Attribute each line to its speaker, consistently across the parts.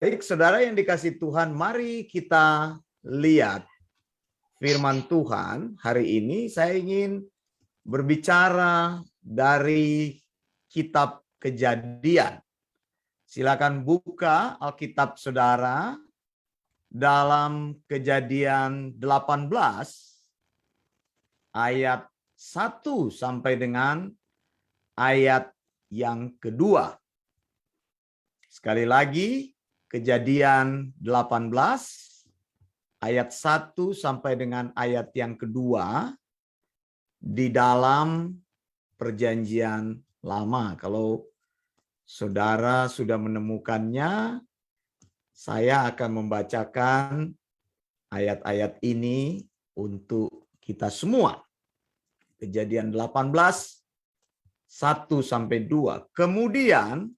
Speaker 1: Baik, saudara yang dikasih Tuhan, mari kita lihat firman Tuhan. Hari ini saya ingin berbicara dari kitab Kejadian. Silakan buka Alkitab saudara dalam Kejadian 18 ayat 1 sampai dengan ayat yang kedua. Sekali lagi, Kejadian 18 ayat 1 sampai dengan ayat yang kedua di dalam Perjanjian Lama. Kalau saudara sudah menemukannya, saya akan membacakan ayat-ayat ini untuk kita semua. Kejadian 18 1 sampai 2. Kemudian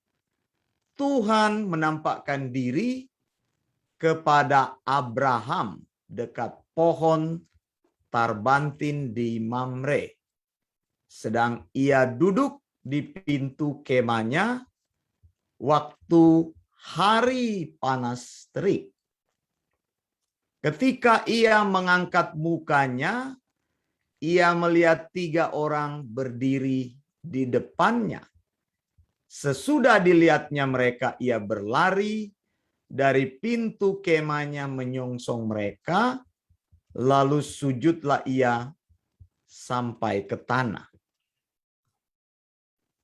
Speaker 1: Tuhan menampakkan diri kepada Abraham dekat pohon tarbantin di Mamre. Sedang ia duduk di pintu kemahnya waktu hari panas terik. Ketika ia mengangkat mukanya, ia melihat 3 orang berdiri di depannya. Sesudah dilihatnya mereka, ia berlari dari pintu kemahnya menyongsong mereka, lalu sujudlah ia sampai ke tanah.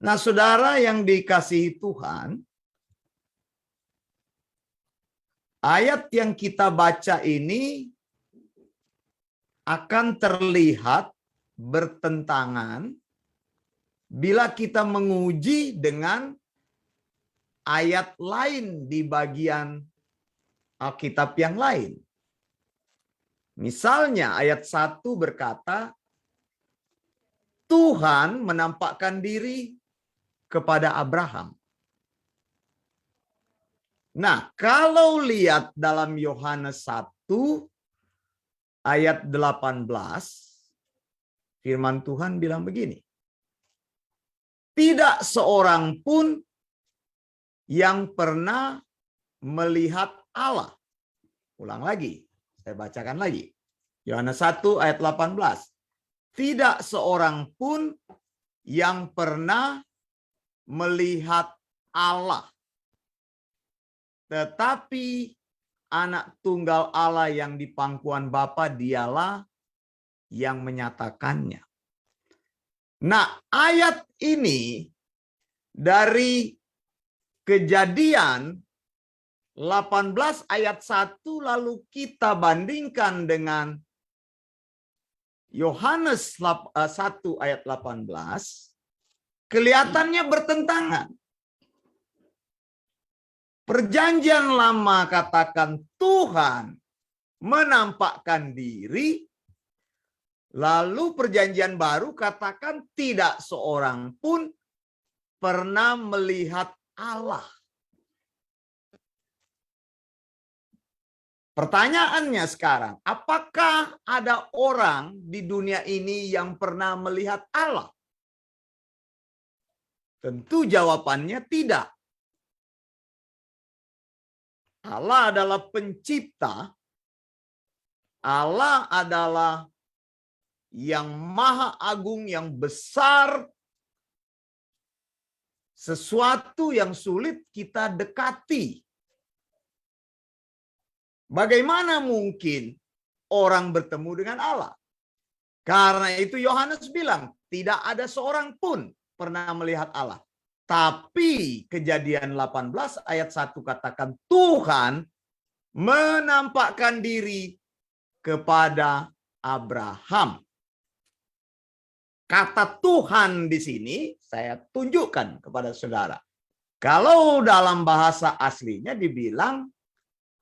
Speaker 1: Nah, saudara yang dikasihi Tuhan, ayat yang kita baca ini akan terlihat bertentangan bila kita menguji dengan ayat lain di bagian Alkitab yang lain. Misalnya ayat 1 berkata, Tuhan menampakkan diri kepada Abraham. Nah, kalau lihat dalam Yohanes 1 ayat 18, firman Tuhan bilang begini. Tidak seorang pun yang pernah melihat Allah. Ulang lagi, saya bacakan lagi. Yohanes 1 ayat 18. Tidak seorang pun yang pernah melihat Allah. Tetapi anak tunggal Allah yang di pangkuan Bapa, dialah yang menyatakannya. Nah, ayat ini dari Kejadian 18 ayat 1 lalu kita bandingkan dengan Yohanes 1 ayat 18, kelihatannya bertentangan. Perjanjian Lama katakan Tuhan menampakkan diri, lalu Perjanjian Baru katakan tidak seorang pun pernah melihat Allah. Pertanyaannya sekarang, apakah ada orang di dunia ini yang pernah melihat Allah? Tentu jawabannya tidak. Allah adalah pencipta. Allah adalah yang maha agung, yang besar. Sesuatu yang sulit kita dekati. Bagaimana mungkin orang bertemu dengan Allah? Karena itu Yohanes bilang, tidak ada seorang pun pernah melihat Allah. Tapi Kejadian 18 ayat 1 katakan Tuhan menampakkan diri kepada Abraham. Kata Tuhan di sini saya tunjukkan kepada saudara. Kalau dalam bahasa aslinya dibilang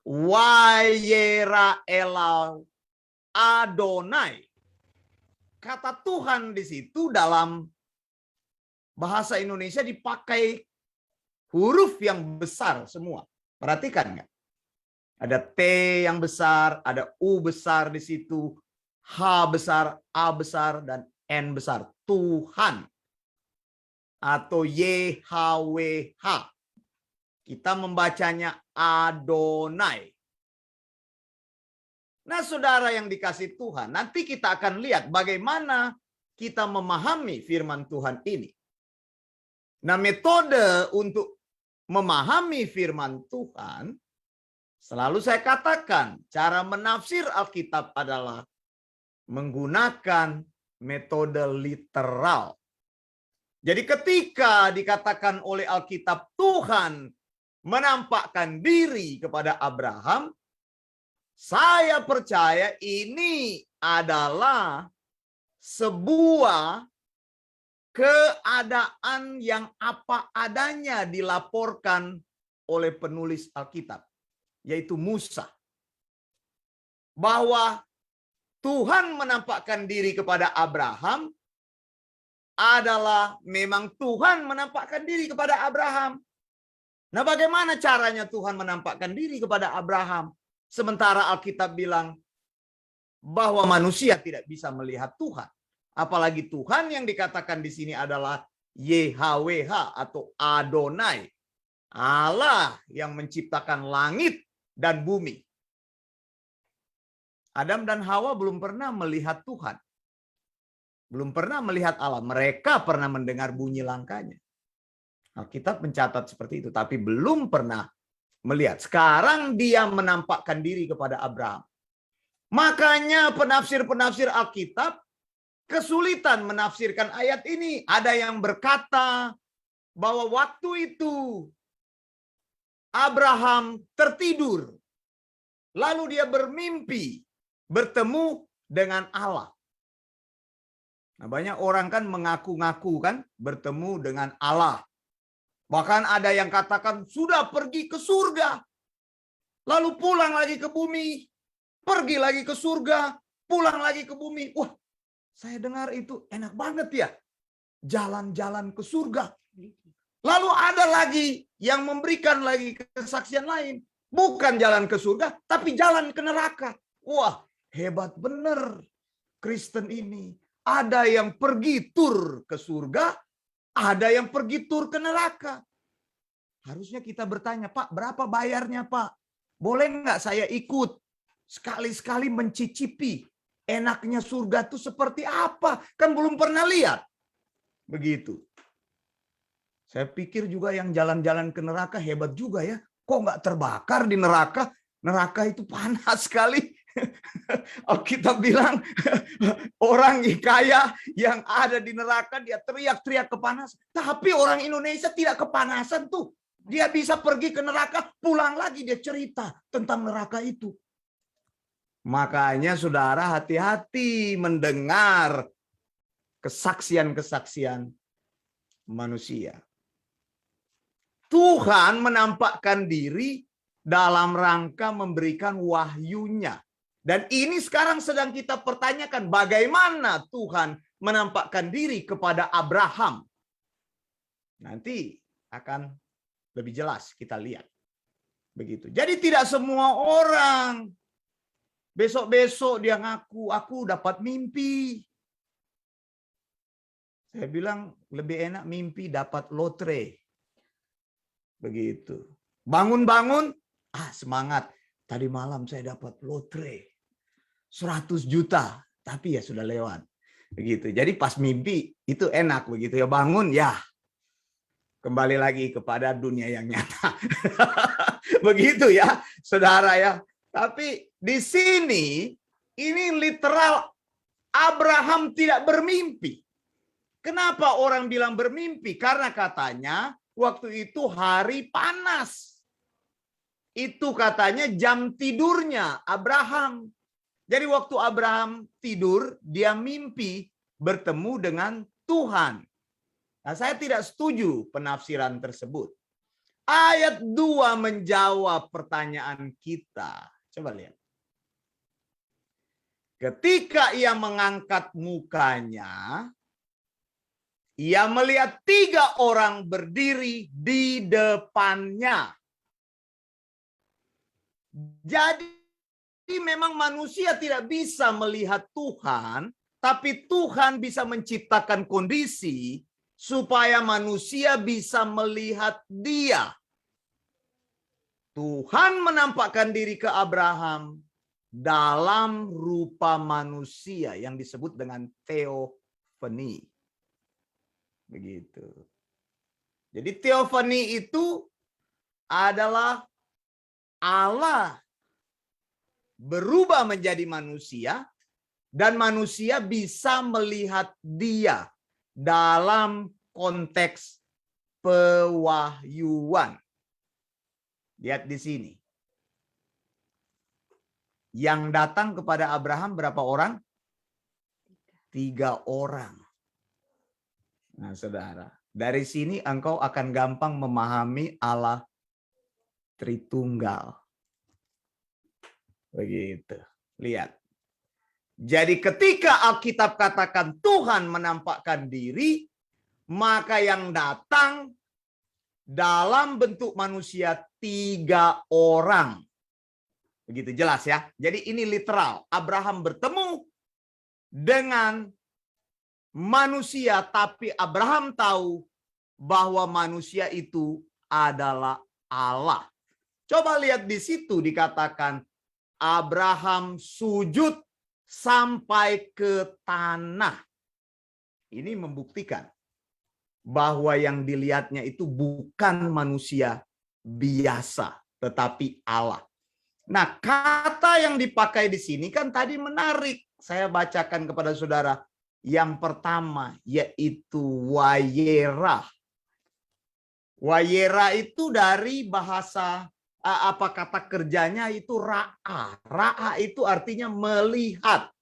Speaker 1: Wayera Elau Adonai. Kata Tuhan di situ dalam bahasa Indonesia dipakai huruf yang besar semua. Perhatikan nggak? Ada T yang besar, ada U besar di situ, H besar, A besar, dan N besar. Tuhan. Atau YHWH. Kita membacanya Adonai. Nah, saudara yang dikasih Tuhan, nanti kita akan lihat bagaimana kita memahami firman Tuhan ini. Nah, metode untuk memahami firman Tuhan, selalu saya katakan, cara menafsir Alkitab adalah menggunakan metode literal. Jadi ketika dikatakan oleh Alkitab Tuhan menampakkan diri kepada Abraham, saya percaya ini adalah sebuah keadaan yang apa adanya dilaporkan oleh penulis Alkitab, yaitu Musa. Bahwa Tuhan menampakkan diri kepada Abraham adalah memang Tuhan menampakkan diri kepada Abraham. Nah, bagaimana caranya Tuhan menampakkan diri kepada Abraham? Sementara Alkitab bilang bahwa manusia tidak bisa melihat Tuhan. Apalagi Tuhan yang dikatakan di sini adalah YHWH atau Adonai. Allah yang menciptakan langit dan bumi. Adam dan Hawa belum pernah melihat Tuhan. Belum pernah melihat Allah. Mereka pernah mendengar bunyi langkahnya. Alkitab mencatat seperti itu. Tapi belum pernah melihat. Sekarang dia menampakkan diri kepada Abraham. Makanya penafsir-penafsir Alkitab kesulitan menafsirkan ayat ini. Ada yang berkata bahwa waktu itu Abraham tertidur. Lalu dia bermimpi bertemu dengan Allah. Nah, banyak orang kan mengaku-ngaku kan bertemu dengan Allah. Bahkan ada yang katakan sudah pergi ke surga. Lalu pulang lagi ke bumi. Pergi lagi ke surga. Pulang lagi ke bumi. Wah, saya dengar itu enak banget ya. Jalan-jalan ke surga. Lalu ada lagi yang memberikan lagi kesaksian lain. Bukan jalan ke surga, tapi jalan ke neraka. Wah, hebat bener Kristen ini. Ada yang pergi tur ke surga, ada yang pergi tur ke neraka. Harusnya kita bertanya, Pak, berapa bayarnya, Pak? Boleh nggak saya ikut? Sekali-sekali mencicipi enaknya surga itu seperti apa? Kan belum pernah lihat. Begitu. Saya pikir juga yang jalan-jalan ke neraka hebat juga ya. Kok nggak terbakar di neraka? Neraka itu panas sekali. Alkitab bilang orang kaya yang ada di neraka dia teriak-teriak kepanasan. Tapi orang Indonesia tidak kepanasan tuh. Dia bisa pergi ke neraka, pulang lagi dia cerita tentang neraka itu. Makanya saudara hati-hati mendengar kesaksian-kesaksian manusia. Tuhan menampakkan diri dalam rangka memberikan wahyunya. Dan ini sekarang sedang kita pertanyakan bagaimana Tuhan menampakkan diri kepada Abraham. Nanti akan lebih jelas kita lihat. Begitu. Jadi tidak semua orang besok-besok dia ngaku, aku dapat mimpi. Saya bilang lebih enak mimpi dapat lotre. Begitu. Bangun-bangun, semangat. Tadi malam saya dapat lotre. 100 juta, tapi ya sudah lewat. Begitu. Jadi pas mimpi itu enak begitu ya, bangun ya. Kembali lagi kepada dunia yang nyata. Begitu ya, Saudara ya. Tapi di sini ini literal Abraham tidak bermimpi. Kenapa orang bilang bermimpi? Karena katanya waktu itu hari panas. Itu katanya jam tidurnya Abraham. Jadi waktu Abraham tidur, dia mimpi bertemu dengan Tuhan. Nah, saya tidak setuju penafsiran tersebut. Ayat 2 menjawab pertanyaan kita. Coba lihat. Ketika ia mengangkat mukanya, ia melihat 3 orang berdiri di depannya. Jadi memang manusia tidak bisa melihat Tuhan, tapi Tuhan bisa menciptakan kondisi supaya manusia bisa melihat Dia. Tuhan menampakkan diri ke Abraham dalam rupa manusia yang disebut dengan teofani. Begitu. Jadi teofani itu adalah Allah berubah menjadi manusia dan manusia bisa melihat Dia dalam konteks pewahyuan. Lihat di sini. Yang datang kepada Abraham berapa orang? 3 orang. Nah, saudara, dari sini engkau akan gampang memahami Allah Tritunggal. Begitu. Lihat. Jadi ketika Alkitab katakan Tuhan menampakkan diri, maka yang datang dalam bentuk manusia 3 orang. Begitu jelas ya. Jadi ini literal. Abraham bertemu dengan manusia, tapi Abraham tahu bahwa manusia itu adalah Allah. Coba lihat di situ dikatakan Abraham sujud sampai ke tanah. Ini membuktikan bahwa yang dilihatnya itu bukan manusia biasa, tetapi Allah. Nah, kata yang dipakai di sini kan tadi menarik. Saya bacakan kepada saudara. Yang pertama yaitu wayera. Wayera itu dari bahasa apa kata kerjanya itu ra'a. Ra'a itu artinya melihat.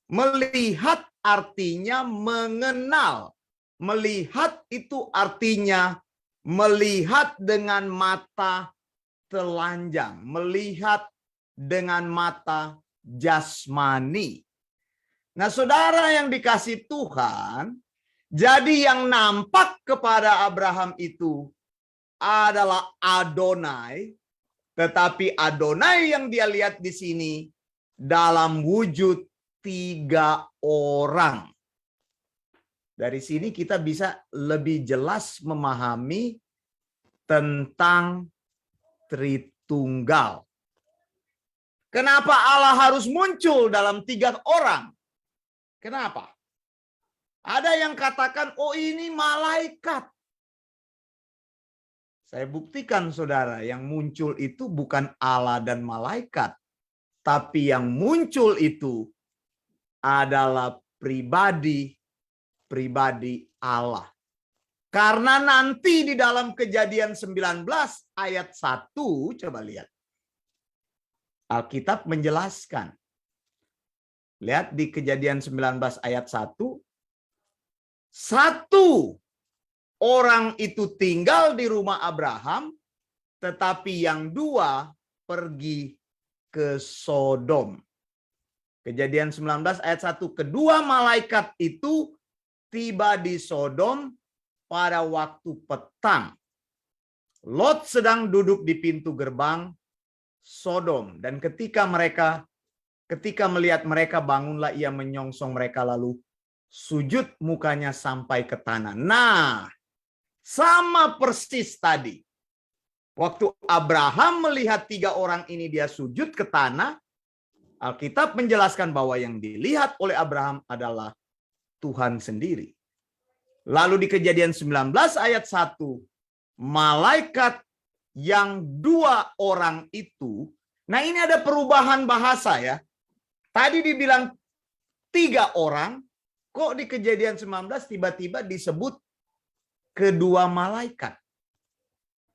Speaker 1: Melihat artinya mengenal. Melihat itu artinya melihat dengan mata telanjang, melihat dengan mata jasmani. Nah, saudara yang dikasih Tuhan, jadi yang nampak kepada Abraham itu adalah Adonai, tetapi Adonai yang dia lihat di sini dalam wujud 3 orang. Dari sini kita bisa lebih jelas memahami tentang Tritunggal. Kenapa Allah harus muncul dalam 3 orang? Kenapa? Ada yang katakan, oh ini malaikat. Saya buktikan saudara, yang muncul itu bukan Allah dan malaikat. Tapi yang muncul itu adalah pribadi Allah. Karena nanti di dalam Kejadian 19 ayat 1, coba lihat. Alkitab menjelaskan. Lihat di Kejadian 19 ayat 1. 1 orang itu tinggal di rumah Abraham, tetapi yang 2 pergi ke Sodom. Kejadian 19 ayat 1. Kedua malaikat itu tiba di Sodom pada waktu petang. Lot sedang duduk di pintu gerbang Sodom, dan ketika melihat mereka, bangunlah ia menyongsong mereka lalu sujud mukanya sampai ke tanah. Nah, sama persis tadi. Waktu Abraham melihat 3 orang ini dia sujud ke tanah, Alkitab menjelaskan bahwa yang dilihat oleh Abraham adalah Tuhan sendiri. Lalu di Kejadian 19 ayat 1, malaikat yang 2 orang itu, nah ini ada perubahan bahasa ya. Tadi dibilang 3 orang, kok di Kejadian 19 tiba-tiba disebut kedua malaikat.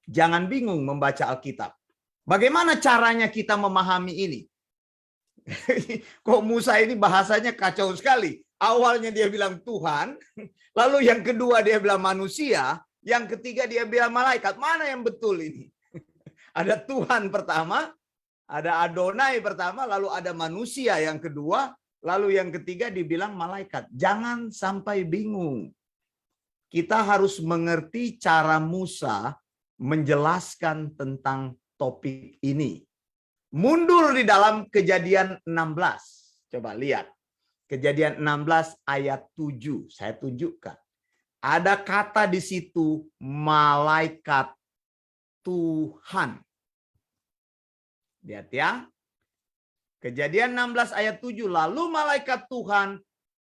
Speaker 1: Jangan bingung membaca Alkitab. Bagaimana caranya kita memahami ini? Kok Musa ini bahasanya kacau sekali. Awalnya dia bilang Tuhan, lalu yang kedua dia bilang manusia, yang ketiga dia bilang malaikat. Mana yang betul ini? Ada Tuhan pertama, ada Adonai pertama, lalu ada manusia yang kedua, lalu yang ketiga dibilang malaikat. Jangan sampai bingung. Kita harus mengerti cara Musa menjelaskan tentang topik ini. Mundur di dalam Kejadian 16. Coba lihat. Kejadian 16 ayat 7. Saya tunjukkan. Ada kata di situ malaikat Tuhan. Lihat ya. Kejadian 16 ayat 7. Lalu malaikat Tuhan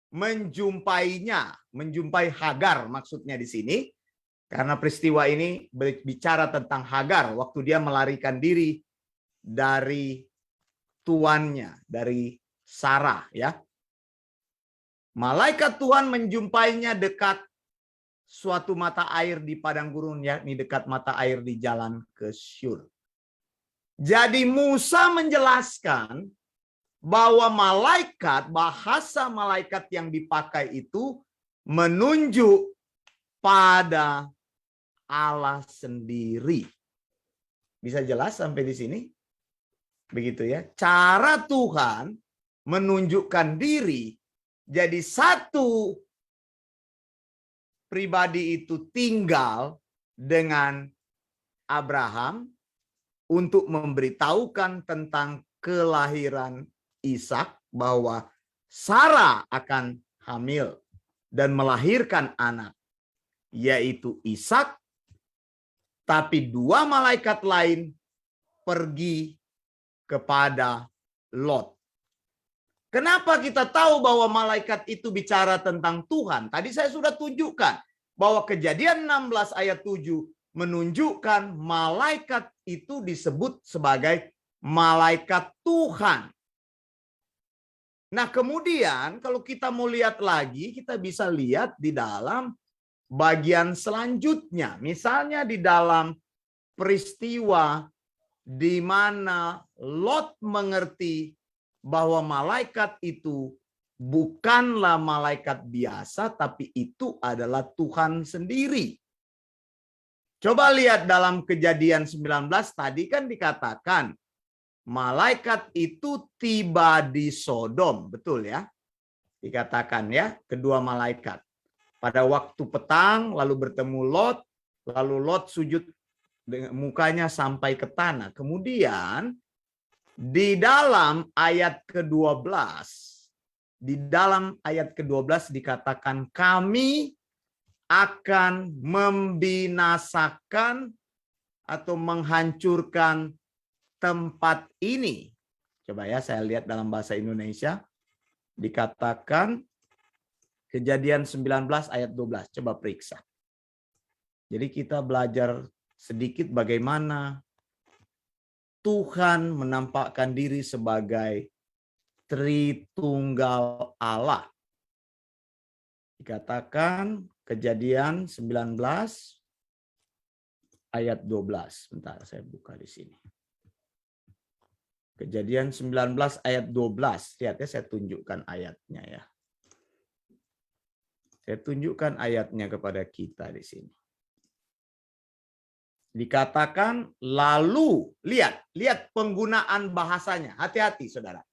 Speaker 1: menjumpainya. Menjumpai Hagar maksudnya di sini. Karena peristiwa ini bicara tentang Hagar. Waktu dia melarikan diri dari tuannya. Dari Sarah ya. Malaikat Tuhan menjumpainya dekat suatu mata air di padang gurun, yakni dekat mata air di jalan ke Syur. Jadi Musa menjelaskan bahwa malaikat, bahasa malaikat yang dipakai itu menunjuk pada Allah sendiri. Bisa jelas sampai di sini? Begitu ya. Cara Tuhan menunjukkan diri. Jadi satu pribadi itu tinggal dengan Abraham untuk memberitahukan tentang kelahiran Ishak, bahwa Sarah akan hamil dan melahirkan anak, yaitu Ishak. Tapi dua malaikat lain pergi kepada Lot. Kenapa kita tahu bahwa malaikat itu bicara tentang Tuhan? Tadi saya sudah tunjukkan bahwa Kejadian 16 ayat 7 menunjukkan malaikat itu disebut sebagai malaikat Tuhan. Nah, kemudian kalau kita mau lihat lagi, kita bisa lihat di dalam bagian selanjutnya. Misalnya di dalam peristiwa di mana Lot mengerti bahwa malaikat itu bukanlah malaikat biasa, tapi itu adalah Tuhan sendiri. Coba lihat dalam Kejadian 19, tadi kan dikatakan malaikat itu tiba di Sodom, betul ya? Dikatakan ya, kedua malaikat. Pada waktu petang, lalu bertemu Lot, lalu Lot sujud dengan mukanya sampai ke tanah. Kemudian di dalam ayat ke-12, dikatakan kami akan membinasakan atau menghancurkan tempat ini. Coba ya saya lihat dalam bahasa Indonesia. Dikatakan Kejadian 19 ayat 12. Coba periksa. Jadi kita belajar sedikit bagaimana Tuhan menampakkan diri sebagai Tritunggal Allah. Dikatakan Kejadian 19 ayat 12. Bentar, saya buka di sini. Kejadian 19 ayat 12. Lihat ya, saya tunjukkan ayatnya ya. Saya tunjukkan ayatnya kepada kita di sini. Dikatakan lalu, lihat penggunaan bahasanya. Hati-hati saudara.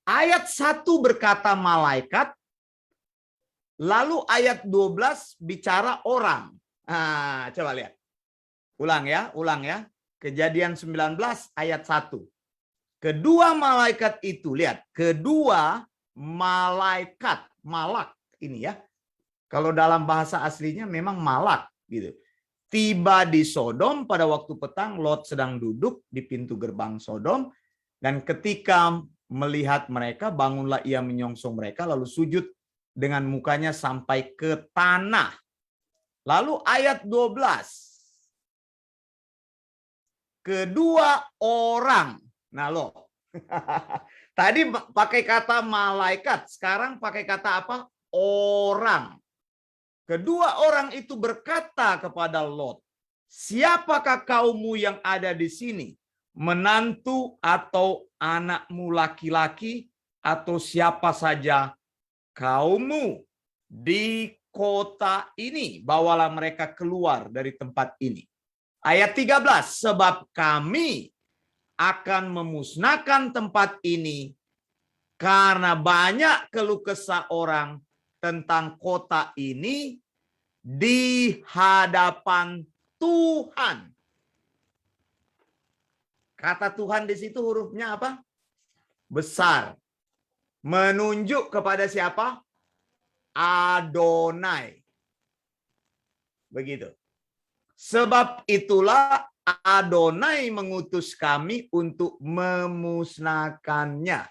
Speaker 1: Ayat 1 berkata malaikat, lalu ayat 12 bicara orang. Nah, coba lihat. Ulang ya. Kejadian 19 ayat 1. Kedua malaikat itu, lihat. Kedua malaikat, malak ini ya. Kalau dalam bahasa aslinya memang malak gitu. Tiba di Sodom pada waktu petang, Lot sedang duduk di pintu gerbang Sodom. Dan ketika melihat mereka, bangunlah ia menyongsong mereka, lalu sujud dengan mukanya sampai ke tanah. Lalu ayat 12. Kedua orang. Nah loh. Tadi pakai kata malaikat, sekarang pakai kata apa? Orang. Kedua orang itu berkata kepada Lot, siapakah kaummu yang ada di sini? Menantu atau anakmu laki-laki atau siapa saja kaummu di kota ini? Bawalah mereka keluar dari tempat ini. Ayat 13, sebab kami akan memusnahkan tempat ini karena banyak keluh kesah orang tentang kota ini di hadapan Tuhan. Kata Tuhan di situ hurufnya apa? Besar. Menunjuk kepada siapa? Adonai. Begitu. Sebab itulah Adonai mengutus kami untuk memusnahkannya.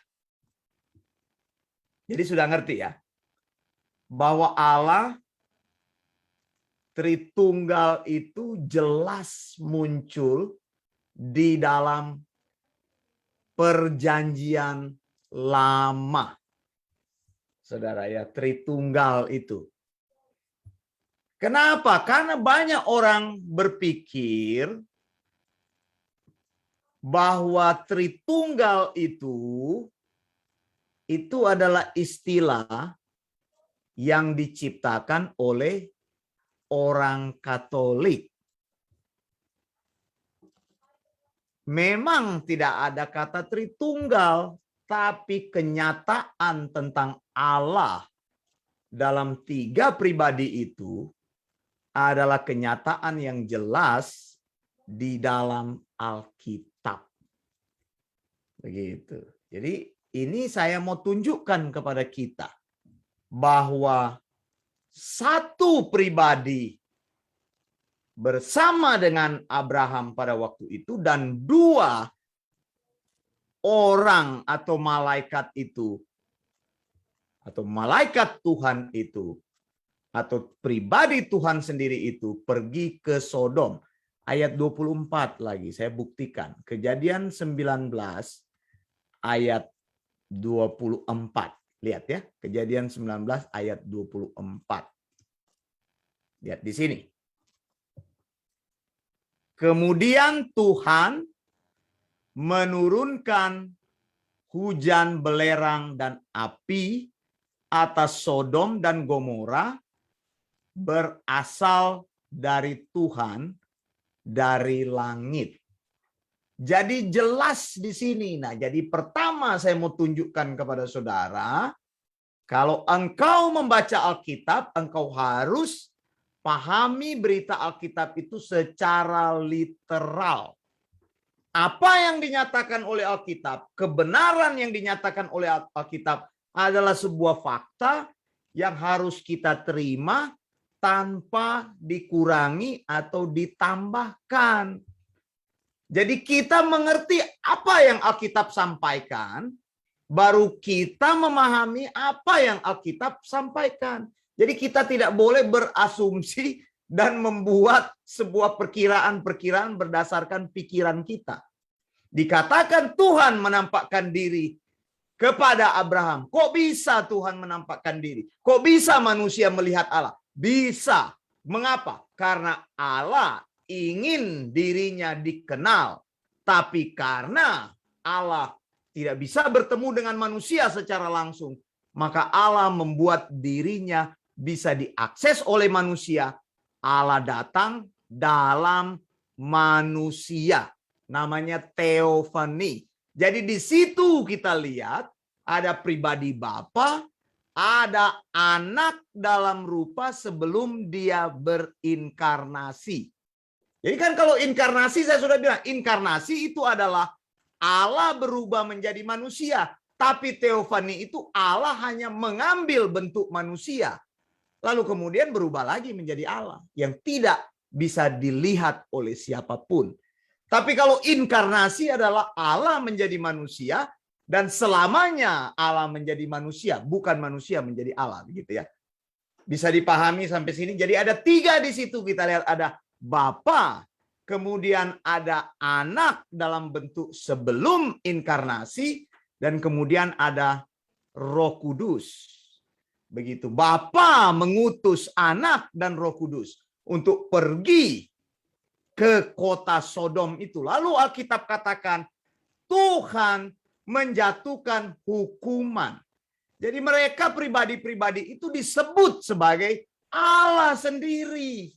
Speaker 1: Jadi sudah ngerti ya, bahwa Allah Tritunggal itu jelas muncul di dalam perjanjian lama. Saudara ya, Tritunggal itu. Kenapa? Karena banyak orang berpikir bahwa Tritunggal itu adalah istilah yang diciptakan oleh orang Katolik. Memang tidak ada kata Tritunggal, tapi kenyataan tentang Allah dalam 3 pribadi itu adalah kenyataan yang jelas di dalam Alkitab. Begitu. Jadi ini saya mau tunjukkan kepada kita bahwa satu pribadi bersama dengan Abraham pada waktu itu dan 2 orang atau malaikat itu atau malaikat Tuhan itu atau pribadi Tuhan sendiri itu pergi ke Sodom. Ayat 24 lagi saya buktikan. Kejadian 19 ayat 24. Lihat ya, Kejadian 19 ayat 24. Lihat di sini. Kemudian Tuhan menurunkan hujan belerang dan api atas Sodom dan Gomora berasal dari Tuhan dari langit. Jadi jelas di sini. Nah, jadi pertama saya mau tunjukkan kepada saudara, kalau engkau membaca Alkitab, engkau harus pahami berita Alkitab itu secara literal. Apa yang dinyatakan oleh Alkitab, kebenaran yang dinyatakan oleh Alkitab adalah sebuah fakta yang harus kita terima tanpa dikurangi atau ditambahkan. Jadi kita mengerti apa yang Alkitab sampaikan, baru kita memahami apa yang Alkitab sampaikan. Jadi kita tidak boleh berasumsi dan membuat sebuah perkiraan-perkiraan berdasarkan pikiran kita. Dikatakan Tuhan menampakkan diri kepada Abraham. Kok bisa Tuhan menampakkan diri? Kok bisa manusia melihat Allah? Bisa. Mengapa? Karena Allah ingin dirinya dikenal. Tapi karena Allah tidak bisa bertemu dengan manusia secara langsung, maka Allah membuat dirinya bisa diakses oleh manusia. Allah datang dalam manusia. Namanya teofani. Jadi di situ kita lihat ada pribadi Bapa, ada anak dalam rupa sebelum dia berinkarnasi. Jadi kan kalau inkarnasi saya sudah bilang, inkarnasi itu adalah Allah berubah menjadi manusia. Tapi teofani itu Allah hanya mengambil bentuk manusia. Lalu kemudian berubah lagi menjadi Allah. Yang tidak bisa dilihat oleh siapapun. Tapi kalau inkarnasi adalah Allah menjadi manusia. Dan selamanya Allah menjadi manusia. Bukan manusia menjadi Allah. Begitu ya. Bisa dipahami sampai sini. Jadi ada 3 di situ kita lihat. Ada Bapa, kemudian ada anak dalam bentuk sebelum inkarnasi, dan kemudian ada Roh Kudus. Begitu. Bapa mengutus anak dan Roh Kudus untuk pergi ke kota Sodom itu. Lalu Alkitab katakan Tuhan menjatuhkan hukuman. Jadi mereka pribadi-pribadi itu disebut sebagai Allah sendiri.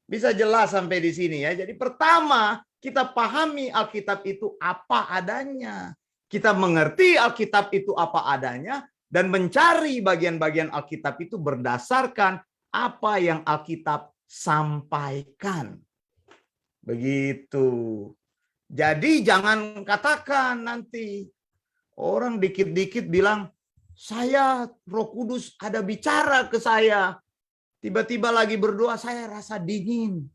Speaker 1: Bisa jelas sampai di sini ya. Jadi pertama kita pahami Alkitab itu apa adanya. Kita mengerti Alkitab itu apa adanya dan mencari bagian-bagian Alkitab itu berdasarkan apa yang Alkitab sampaikan. Begitu. Jadi jangan katakan nanti orang dikit-dikit bilang, saya Roh Kudus ada bicara ke saya. Tiba-tiba lagi berdoa, saya rasa dingin.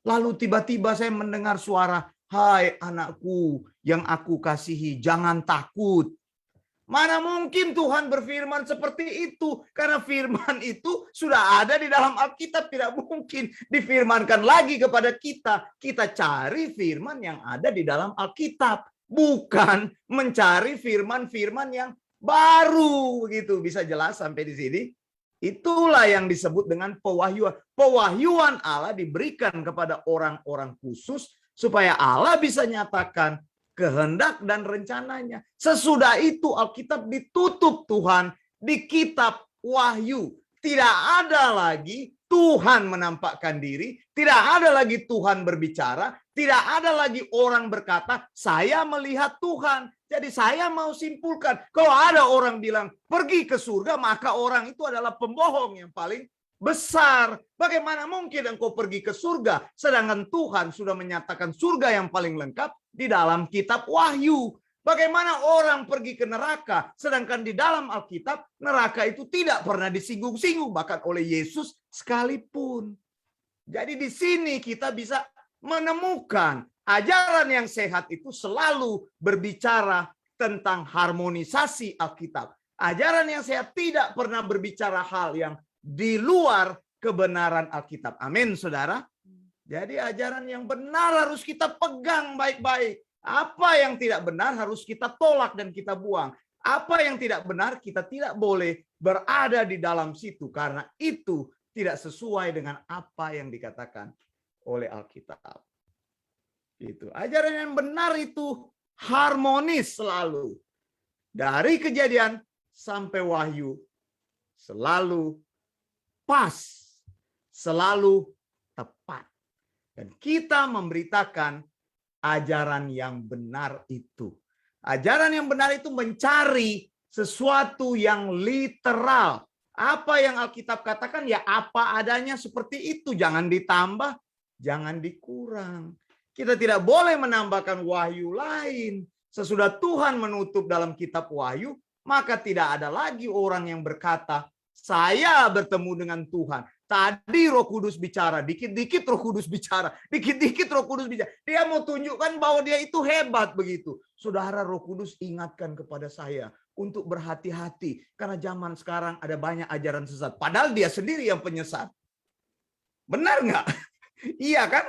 Speaker 1: Lalu tiba-tiba saya mendengar suara, "Hai anakku yang aku kasihi, jangan takut." Mana mungkin Tuhan berfirman seperti itu? Karena firman itu sudah ada di dalam Alkitab. Tidak mungkin difirmankan lagi kepada kita. Kita cari firman yang ada di dalam Alkitab. Bukan mencari firman-firman yang baru. Begitu, bisa jelas sampai di sini? Itulah yang disebut dengan pewahyuan. Pewahyuan Allah diberikan kepada orang-orang khusus supaya Allah bisa nyatakan kehendak dan rencananya. Sesudah itu Alkitab ditutup Tuhan di kitab Wahyu. Tidak ada lagi Tuhan menampakkan diri, tidak ada lagi Tuhan berbicara, tidak ada lagi orang berkata, "Saya melihat Tuhan." Jadi saya mau simpulkan, kalau ada orang bilang pergi ke surga, maka orang itu adalah pembohong yang paling besar. Bagaimana mungkin engkau pergi ke surga, sedangkan Tuhan sudah menyatakan surga yang paling lengkap di dalam kitab Wahyu. Bagaimana orang pergi ke neraka, sedangkan di dalam Alkitab neraka itu tidak pernah disinggung-singgung, bahkan oleh Yesus sekalipun. Jadi di sini kita bisa menemukan ajaran yang sehat itu selalu berbicara tentang harmonisasi Alkitab. Ajaran yang sehat tidak pernah berbicara hal yang di luar kebenaran Alkitab. Amin, saudara. Jadi ajaran yang benar harus kita pegang baik-baik. Apa yang tidak benar harus kita tolak dan kita buang. Apa yang tidak benar kita tidak boleh berada di dalam situ. Karena itu tidak sesuai dengan apa yang dikatakan oleh Alkitab. Itu ajaran yang benar itu harmonis selalu. Dari Kejadian sampai Wahyu selalu pas, selalu tepat. Dan kita memberitakan ajaran yang benar itu. Ajaran yang benar itu mencari sesuatu yang literal. Apa yang Alkitab katakan ya apa adanya seperti itu. Jangan ditambah, jangan dikurang. Kita tidak boleh menambahkan wahyu lain. Sesudah Tuhan menutup dalam kitab Wahyu, maka tidak ada lagi orang yang berkata, "Saya bertemu dengan Tuhan. Tadi Roh Kudus bicara, dikit-dikit Roh Kudus bicara, dikit-dikit Roh Kudus bicara." Dia mau tunjukkan bahwa dia itu hebat begitu. Saudara, Roh Kudus ingatkan kepada saya untuk berhati-hati. Karena zaman sekarang ada banyak ajaran sesat. Padahal dia sendiri yang penyesat. Benar nggak? Iya kan?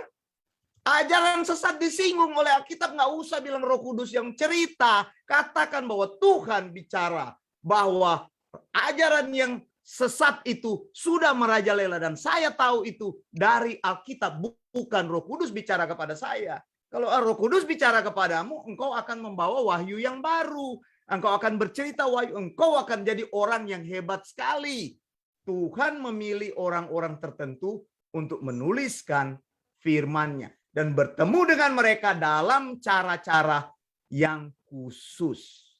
Speaker 1: Ajaran sesat disinggung oleh Alkitab, nggak usah bilang Roh Kudus yang cerita. Katakan bahwa Tuhan bicara bahwa ajaran yang sesat itu sudah merajalela dan saya tahu itu dari Alkitab, bukan Roh Kudus bicara kepada saya. Kalau Roh Kudus bicara kepadamu, engkau akan membawa wahyu yang baru. Engkau akan bercerita wahyu, engkau akan jadi orang yang hebat sekali. Tuhan memilih orang-orang tertentu untuk menuliskan firman-Nya dan bertemu dengan mereka dalam cara-cara yang khusus.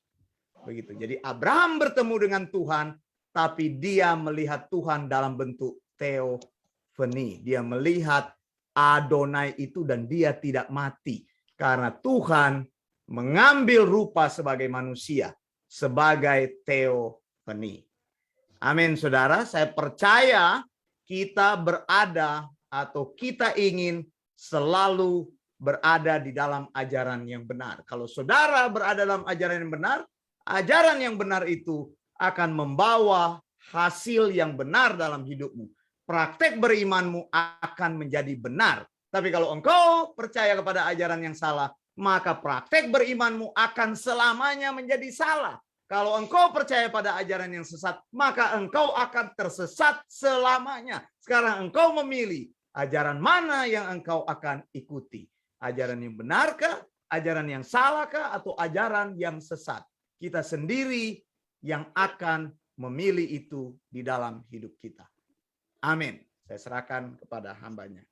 Speaker 1: Begitu. Jadi Abraham bertemu dengan Tuhan, tapi dia melihat Tuhan dalam bentuk teofani. Dia melihat Adonai itu dan dia tidak mati. Karena Tuhan mengambil rupa sebagai manusia, sebagai teofani. Amin, saudara. Saya percaya kita berada atau kita ingin selalu berada di dalam ajaran yang benar. Kalau saudara berada dalam ajaran yang benar itu akan membawa hasil yang benar dalam hidupmu. Praktek berimanmu akan menjadi benar. Tapi kalau engkau percaya kepada ajaran yang salah, maka praktek berimanmu akan selamanya menjadi salah. Kalau engkau percaya pada ajaran yang sesat, maka engkau akan tersesat selamanya. Sekarang engkau memilih ajaran mana yang engkau akan ikuti. Ajaran yang benarkah, ajaran yang salahkah, atau ajaran yang sesat. Kita sendiri yang akan memilih itu di dalam hidup kita. Amin. Saya serahkan kepada hambanya.